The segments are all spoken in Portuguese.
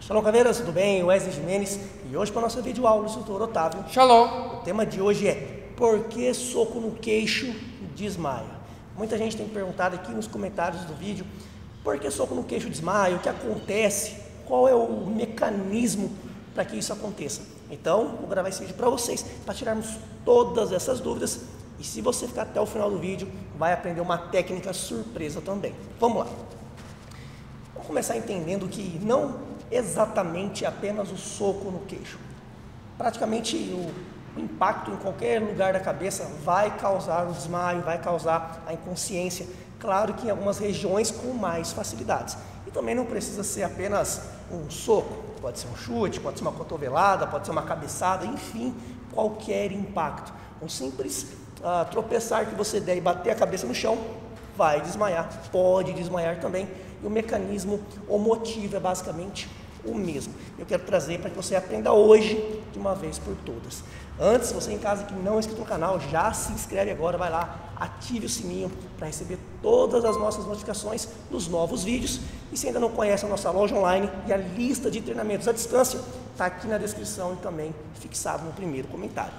Shalom, caveiras, tudo bem? Wesley Jimenez e hoje para o nosso vídeo aula, o instrutor Otávio. Shalom! O tema de hoje é: por que soco no queixo desmaia? Muita gente tem perguntado aqui nos comentários do vídeo: por que soco no queixo desmaia? O que acontece? Qual é o mecanismo para que isso aconteça? Então, vou gravar esse vídeo para vocês, para tirarmos todas essas dúvidas. E se você ficar até o final do vídeo, vai aprender uma técnica surpresa também. Vamos lá! Vamos começar entendendo que não exatamente apenas o soco no queixo. Praticamente o impacto em qualquer lugar da cabeça vai causar o desmaio, vai causar a inconsciência. Claro que em algumas regiões com mais facilidades. E também não precisa ser apenas um soco. Pode ser um chute, pode ser uma cotovelada, pode ser uma cabeçada, enfim, qualquer impacto. Um simples tropeçar que você der e bater a cabeça no chão, vai desmaiar, pode desmaiar também. E o mecanismo, o motivo é basicamente o mesmo. Eu quero trazer para que você aprenda hoje, de uma vez por todas. Antes, você em casa que não é inscrito no canal, já se inscreve agora, vai lá, ative o sininho para receber todas as nossas notificações dos novos vídeos. E se ainda não conhece a nossa loja online e a lista de treinamentos à distância, está aqui na descrição e também fixado no primeiro comentário.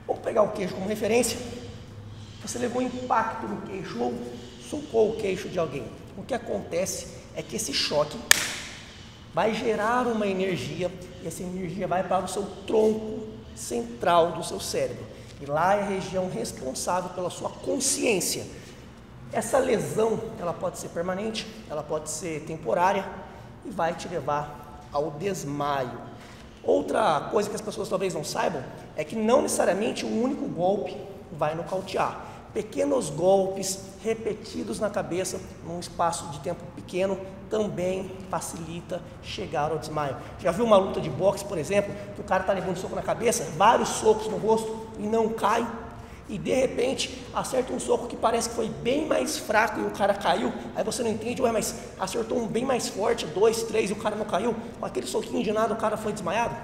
Vamos pegar o queixo como referência. Você levou impacto no queixo ou socou o queixo de alguém. O que acontece é que esse choque vai gerar uma energia e essa energia vai para o seu tronco central do seu cérebro. E lá é a região responsável pela sua consciência. Essa lesão, ela pode ser permanente, ela pode ser temporária e vai te levar ao desmaio. Outra coisa que as pessoas talvez não saibam é que não necessariamente um único golpe vai nocautear. Pequenos golpes repetidos na cabeça num espaço de tempo pequeno também facilita chegar ao desmaio. Já viu uma luta de boxe, por exemplo, que o cara está levando soco na cabeça, vários socos no rosto e não cai, e de repente acerta um soco que parece que foi bem mais fraco e o cara caiu, aí você não entende, ué, mas acertou um bem mais forte, 2, 3 e o cara não caiu, com aquele soquinho de nada o cara foi desmaiado?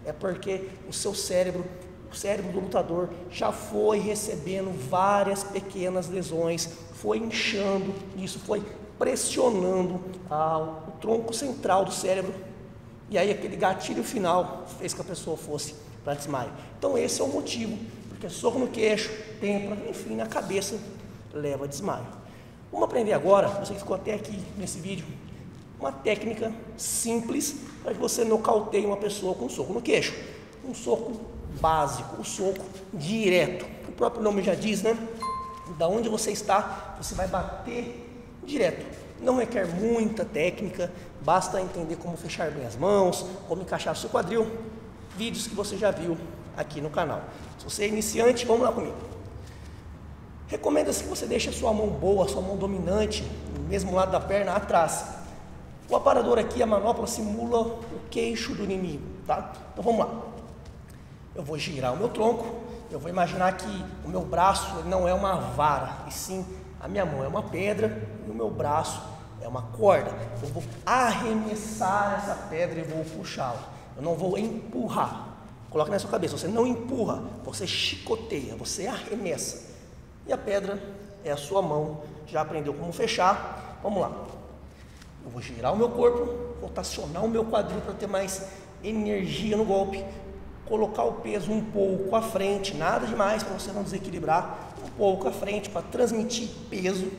É porque o seu cérebro, o cérebro do lutador já foi recebendo várias pequenas lesões, foi inchando, isso foi pressionando o tronco central do cérebro, e aí aquele gatilho final fez que a pessoa fosse para desmaio. Então esse é o motivo, porque soco no queixo, têmpora, enfim, na cabeça, leva a desmaio. Vamos aprender agora, você que ficou até aqui nesse vídeo, uma técnica simples para que você nocauteie uma pessoa com um soco no queixo. Um soco básico, o soco direto. O próprio nome já diz, né? Da onde você está, você vai bater direto. Não requer muita técnica, basta entender como fechar bem as mãos, como encaixar o seu quadril. Vídeos que você já viu aqui no canal. Se você é iniciante, vamos lá comigo. Recomenda-se que você deixe a sua mão boa, a sua mão dominante, no mesmo lado da perna, atrás. O aparador aqui, a manopla, simula o queixo do inimigo, tá? Então vamos lá. Eu vou girar o meu tronco, eu vou imaginar que o meu braço não é uma vara, e sim a minha mão é uma pedra e o meu braço é uma corda. Eu vou arremessar essa pedra e vou puxá-la. Eu não vou empurrar. Coloque na sua cabeça, você não empurra, você chicoteia, você arremessa. E a pedra é a sua mão, já aprendeu como fechar. Vamos lá. Eu vou girar o meu corpo, rotacionar o meu quadril para ter mais energia no golpe. Colocar o peso um pouco à frente, nada demais para você não desequilibrar, um pouco à frente para transmitir peso,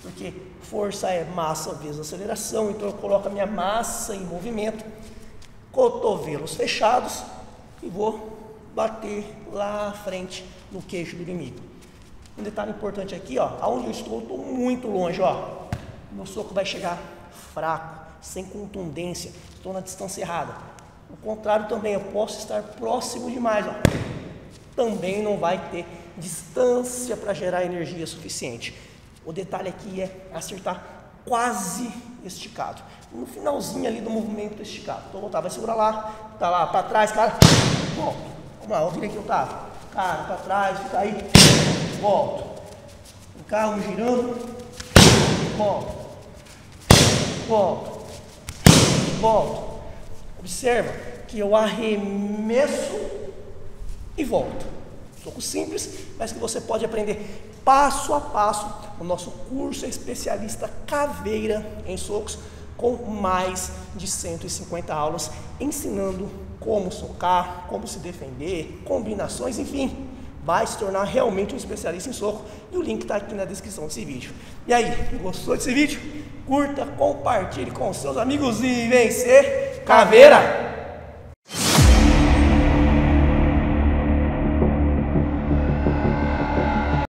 porque força é massa vezes aceleração, então eu coloco a minha massa em movimento, cotovelos fechados e vou bater lá à frente no queixo do inimigo. Um detalhe importante aqui, ó, aonde eu estou muito longe, ó, meu soco vai chegar fraco, sem contundência, estou na distância errada. O contrário também, eu posso estar próximo demais, ó. Também não vai ter distância para gerar energia suficiente. O detalhe aqui é acertar quase esticado, no finalzinho ali do movimento esticado. Então, voltar, vai segurar lá, tá lá para trás, cara, volto. Vamos lá, vira aqui, Otávio. Cara, para trás, fica aí, volto. O carro girando, volto, volto, volto. Observa que eu arremesso e volto. Soco simples, mas que você pode aprender passo a passo. O nosso curso é especialista caveira em socos, com mais de 150 aulas ensinando como socar, como se defender, combinações, enfim, vai se tornar realmente um especialista em soco e o link está aqui na descrição desse vídeo. E aí, gostou desse vídeo? Curta, compartilhe com seus amigos e vencer caveira!